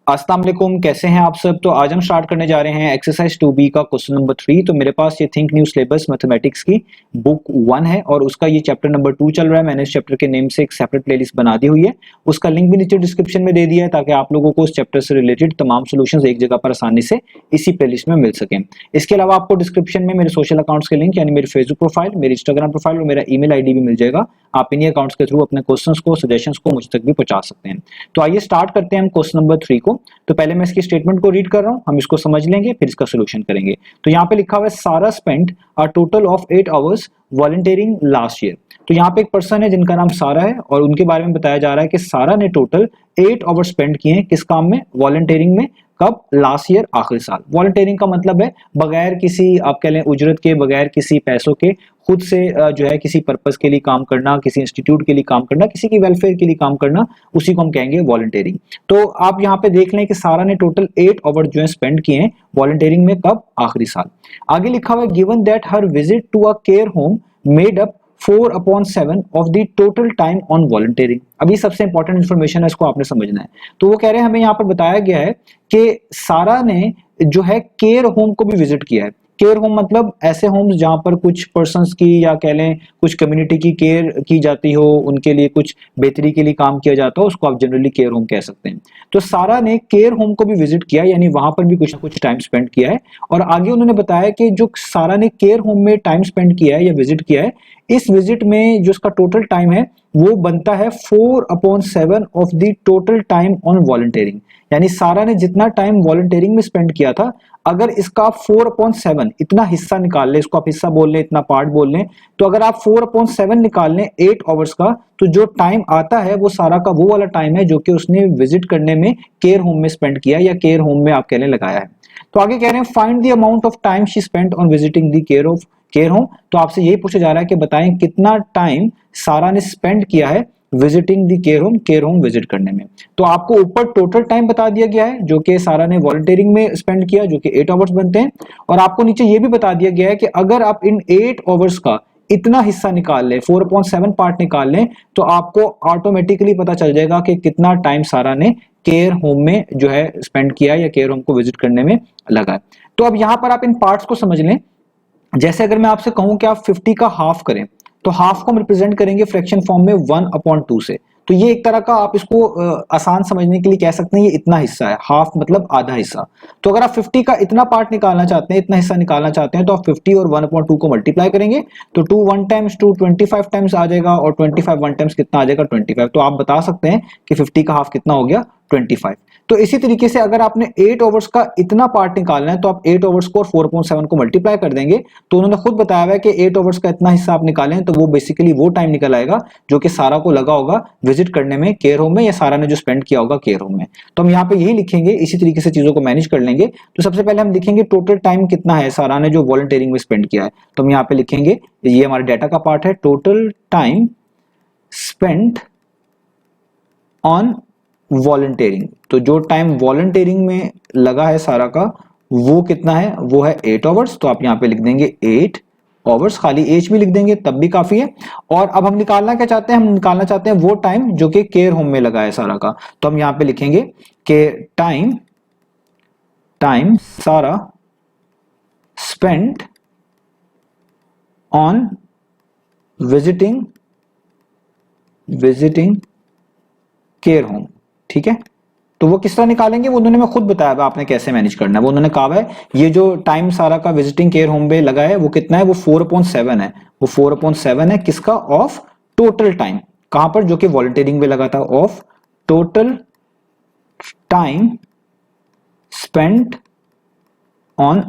अस्सलाम वालेकुम, कैसे हैं आप सब। तो आज हम स्टार्ट करने जा रहे हैं एक्सरसाइज 2B का क्वेश्चन नंबर 3। तो मेरे पास ये थिंक न्यू सिलेबस मैथमेटिक्स की बुक 1 है और उसका ये चैप्टर नंबर 2 चल रहा है। मैंने इस चैप्टर के नेम से एक सेपरेट प्लेलिस्ट बना दी हुई है, उसका लिंक भी नीचे डिस्क्रिप्शन में दे दिया है ताकि आप लोगों को उस चैप्टर से रिलेटेड तमाम सॉल्यूशंस एक जगह पर आसानी से इसी प्लेलिस्ट में मिल सकें। इसके अलावा आपको डिस्क्रिप्शन में मेरे सोशल अकाउंट्स के लिंक यानी मेरी फेसबुक प्रोफाइल, मेरी इंस्टाग्राम प्रोफाइल और मेरा ईमेल आईडी भी मिल जाएगा। आप इन्हीं अकाउंट्स के थ्रू अपने क्वेश्चंस को, सजेशंस को मुझ तक भी पहुंचा सकते हैं। तो आइए स्टार्ट करते हैं हम क्वेश्चन नंबर 3 को। तो पहले मैं इसकी स्टेटमेंट को रीड कर रहा हूं, हम इसको समझ लेंगे फिर इसका सॉल्यूशन करेंगे। तो यहाँ पे लिखा हुआ है सारा spent a total of 8 hours volunteering last year. तो यहाँ पे एक पर्सन है जिनका नाम सारा है और उनके बारे में बताया जा रहा है कि सारा ने टोटल 8 आवर स्पेंड किए हैं किस काम में, वॉलंटियरिंग में। कब? लास्ट ईयर, आखिरी साल। वॉलंटियरिंग का मतलब है बगैर किसी आप कह लें उजरत के, बगैर किसी पैसों के, खुद से जो है किसी पर्पस के लिए काम करना, किसी इंस्टीट्यूट के लिए काम करना, किसी की वेलफेयर के लिए काम करना, उसी को हम कहेंगे वॉलंटियरिंग। तो आप यहाँ पे देख लें कि सारा ने टोटल 8 आवर जो है स्पेंड किए हैं वॉलंटियरिंग में। कब? आखिरी साल। आगे लिखा हुआ है गिवन दैट हर visit to a care home made up 4/7 of the total time on volunteering. अभी सबसे इंपॉर्टेंट इन्फॉर्मेशन है, इसको आपने समझना है। तो वो कह रहे हैं, हमें यहाँ पर बताया गया है कि सारा ने जो है केयर होम को भी विजिट किया है। केयर होम मतलब ऐसे होम्स जहां पर कुछ पर्संस की या कह लें कुछ कम्युनिटी की केयर की जाती हो, उनके लिए कुछ बेहतरी के लिए काम किया जाता हो, उसको आप जनरली केयर होम कह सकते हैं। तो सारा ने केयर होम को भी विजिट किया, यानी वहां पर भी कुछ ना कुछ टाइम स्पेंड किया है। और आगे उन्होंने बताया कि जो सारा ने केयर होम में टाइम स्पेंड किया है या विजिट किया है, इस विजिट में जो उसका टोटल टाइम है वो बनता है 4/7 of the total time on volunteering. यानी सारा ने जितना टाइम वॉलंटियरिंग में स्पेंड किया था, अगर इसका 4/7 इतना हिस्सा निकाल लें, इसको आप हिस्सा बोल लें, इतना पार्ट बोल लें, तो अगर आप 4/7 निकाल लें 8 आवर्स का, तो जो टाइम आता है वो सारा का वो वाला टाइम है जो कि उसने विजिट करने में केयर होम में स्पेंड किया या केयर होम में आप कहने लगाया है। तो आगे कह रहे हैं find the amount of time she spent on visiting the care home. तो आपसे यही पूछा जा रहा है कि बताएं कितना टाइम सारा ने स्पेंड किया है visiting the care home visit करने में। तो आपको ऊपर टोटल टाइम बता दिया गया है जो कि सारा ने वॉलंटियरिंग में स्पेंड किया, जो कि 8 आवर्स बनते हैं। और आपको नीचे ये भी बता दिया गया है कि अगर आप इन 8 आवर्स का इतना हिस्सा निकाल लें, 4/7 पार्ट निकाल लें, तो आपको ऑटोमेटिकली पता चल जाएगा कि कितना टाइम सारा ने केयर होम में जो है स्पेंड किया या केयर होम को विजिट करने में लगा। तो अब यहां पर आप इन पार्ट्स को समझ लें। जैसे अगर मैं आपसे कहूं कि आप 50 का हाफ करें, तो हाफ को हम रिप्रेजेंट करेंगे फ्रैक्शन फॉर्म में 1/2 से। तो ये एक तरह का आप इसको आसान समझने के लिए कह सकते हैं, ये इतना हिस्सा है, हाफ मतलब आधा हिस्सा। तो अगर आप 50 का इतना पार्ट निकालना चाहते हैं, इतना हिस्सा निकालना चाहते हैं, तो आप 50 और 1/2 को मल्टीप्लाई करेंगे, तो 2 1 टाइम्स 2 25 टाइम्स आ जाएगा, और 25 1 टाइम्स कितना आ जाएगा? 25। तो आप बता सकते हैं कि 50 का हाफ कितना हो गया? 25। तो इसी तरीके से अगर आपने 8 ओवर्स का इतना पार्ट निकालना है, तो आप 8 ओवर्स को और 4/7 को मल्टीप्लाई कर देंगे। तो उन्होंने खुद बताया हुआ है कि 8 ओवर्स का इतना हिस्सा आप निकालें तो वो बेसिकली वो टाइम निकल आएगा जो कि सारा को लगा होगा विजिट करने में केयर होम में, या सारा ने जो स्पेंड किया होगा केयर होम में। तो हम यहाँ पे यही लिखेंगे, इसी तरीके से चीजों को मैनेज कर लेंगे। तो सबसे पहले हम लिखेंगे टोटल टाइम कितना है सारा ने जो वॉलंटियरिंग में स्पेंड किया है। तो हम यहाँ पे लिखेंगे, ये हमारे डाटा का पार्ट है, total time spent on volunteering. तो जो टाइम वॉलंटियरिंग में लगा है सारा का वो कितना है? वो है 8 आवर्स। तो आप यहां पे लिख देंगे 8 आवर्स, खाली एज भी लिख देंगे तब भी काफी है। और अब हम निकालना क्या चाहते हैं? हम निकालना चाहते हैं वो टाइम जो कि केयर होम में लगा है सारा का। तो हम यहां पे लिखेंगे कि टाइम सारा spent on visiting care home. ठीक है, तो वो किस तरह निकालेंगे वो उन्होंने मैं खुद बताया आपने कैसे मैनेज करना है। वो उन्होंने कहा है ये जो टाइम सारा का विजिटिंग केयर होम में लगा है वो कितना है? वो 4/7 है। वो 4/7 है किसका? Of total time. कहां पर? जो कि वॉलंटियरिंग में लगा था। Of total time spent on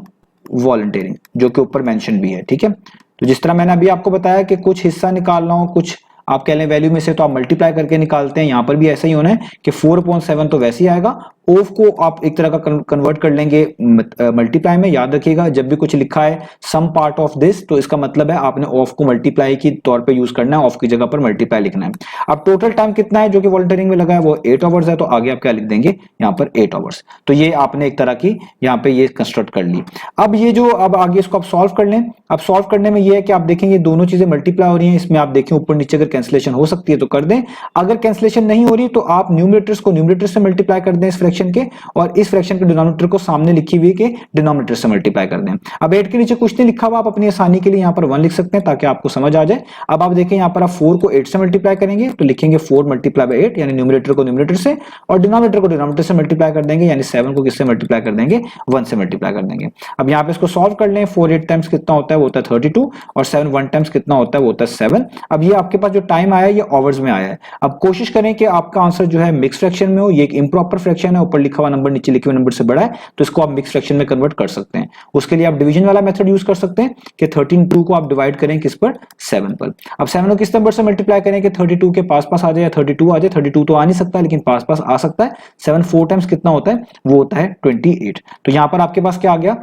volunteering, जो कि ऊपर मेंशन भी है। ठीक है, तो जिस तरह मैंने अभी आपको बताया कि कुछ हिस्सा निकालना हो, कुछ आप कह लें वैल्यू में से, तो आप मल्टीप्लाई करके निकालते हैं। यहां पर भी ऐसा ही होना है कि 4/7 तो वैसे ही आएगा, ऑफ को आप एक तरह का कन्वर्ट कर लेंगे मल्टीप्लाई में। याद रखिएगा जब भी कुछ लिखा है सम पार्ट ऑफ दिस, तो इसका मतलब है आपने ऑफ को मल्टीप्लाई की तौर पे यूज करना है, ऑफ की जगह पर मल्टीप्लाई लिखना है। अब टोटल टाइम कितना है जो कि वॉलंटियरिंग में लगा है? वो 8 आवर्स है। तो आगे आप क्या लिख देंगे? यहाँ पर 8 आवर्स। तो ये आपने एक तरह की यहाँ पे ये कंस्ट्रक्ट कर ली। अब ये जो अब आगे इसको आप सॉल्व कर लें। अब सॉल्व करने में ये है कि आप देखेंगे दोनों चीजें मल्टीप्लाई हो रही हैं। इसमें आप देखें ऊपर नीचे अगर कैंसिलेशन हो सकती है तो कर दें, अगर कैंसिलेशन नहीं हो रही तो आप न्यूमरेटर्स को न्यूमरेटर से मल्टीप्लाई कर दें इस फ्रैक्शन फ्रैक्शन के और इस फ्रैक्शन के डिनोमिनेटर को सामने लिखी हुई के डिनोमिनेटर से मल्टीप्लाई कर दें। अब 8 के नीचे कुछ नहीं लिखा हुआ, आप अपनी आसानी के लिए यहाँ पर 1 लिख सकते हैं ताकि आपको समझ आ जाए। अब आप देखें यहाँ पर आप 4 को 8 से मल्टीप्लाई करेंगे तो लिखेंगे 4 मल्टीप्लाई बाय 8, यानी न्यूमरेटर को न्यूमरेटर से और डिनोमिनेटर को डिनोमिनेटर से मल्टीप्लाई कर देंगे, यानी 7 को किससे मल्टीप्लाई कर देंगे, 1 से मल्टीप्लाई कर देंगे। अब यहाँ पे इसको सॉल्व कर लें, 4 8 टाइम्स कितना होता है, वो होता है 32 और 7 1 टाइम्स कितना होता है, वो होता है 7। अब ये आपके पास जो टाइम आया ये आवर्स में आया है। अब कोशिश करें कि आपका आंसर जो है मिक्स फ्रैक्शन में हो, ये एक इंप्रॉपर फ्रैक्शन है, ऊपर लिखा हुआ नंबर नीचे लिखे हुए नंबर से बड़ा है तो इसको आप मिक्स फ्रैक्शन में कन्वर्ट कर सकते हैं। उसके लिए आप डिवीजन वाला मेथड यूज कर सकते हैं कि 13 2 को आप डिवाइड करें किस पर, 7 पर। अब 7 को किस नंबर से मल्टीप्लाई करें कि 32 के पास पास आ जाए या 32 आ जाए, 32 तो आ नहीं सकता लेकिन पास पास आ सकता है। 7 4 टाइम्स कितना होता है, वो होता है 28। तो यहां पर आपके पास क्या आ गया,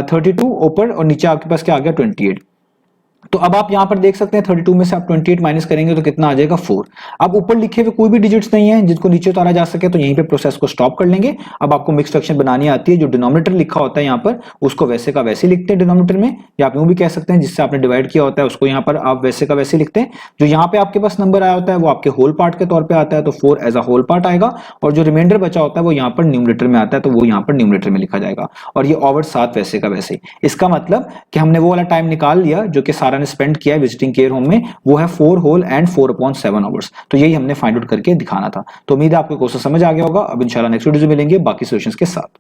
32 ऊपर और नीचे आपके पास क्या आ गया, 28। तो अब आप यहां पर देख सकते हैं 32 में से आप 28 माइनस करेंगे तो कितना आ जाएगा, 4। अब ऊपर लिखे हुए कोई भी डिजिट्स नहीं है जिनको नीचे उतारा जा सके तो यहीं पे प्रोसेस को स्टॉप कर लेंगे। अब आपको मिक्स फ्रैक्शन बनानी आती है, जो डिनोमिनेटर लिखा होता है यहाँ पर उसको वैसे का वैसे लिखते हैं डिनोमिनेटर में, या आप यूं भी कह सकते हैं जिससे आपने डिवाइड किया होता है उसको यहाँ पर आप वैसे का वैसे लिखते हैं। जो यहाँ पे आपके पास नंबर आया होता है वो आपके होल पार्ट के तौर पर आता है तो 4 एज अ होल पार्ट आएगा, और जो रिमाइंडर बचा होता है वो यहाँ पर न्यूमरेटर में आता है तो वो यहाँ पर न्यूमरेटर में लिखा जाएगा, और ये ओवर 7 वैसे का वैसे। इसका मतलब कि हमने वो वाला टाइम निकाल लिया जो कि सारा ने स्पेंड किया विजिटिंग केयर होम में, वो है 4 होल एंड 4/7 आवर्स। तो यही हमने फाइंड आउट करके दिखाना था। तो उम्मीद है आपको क्वेश्चन समझ आ गया होगा। अब इंशाल्लाह नेक्स्ट वीडियो में मिलेंगे बाकी सॉल्यूशंस के साथ।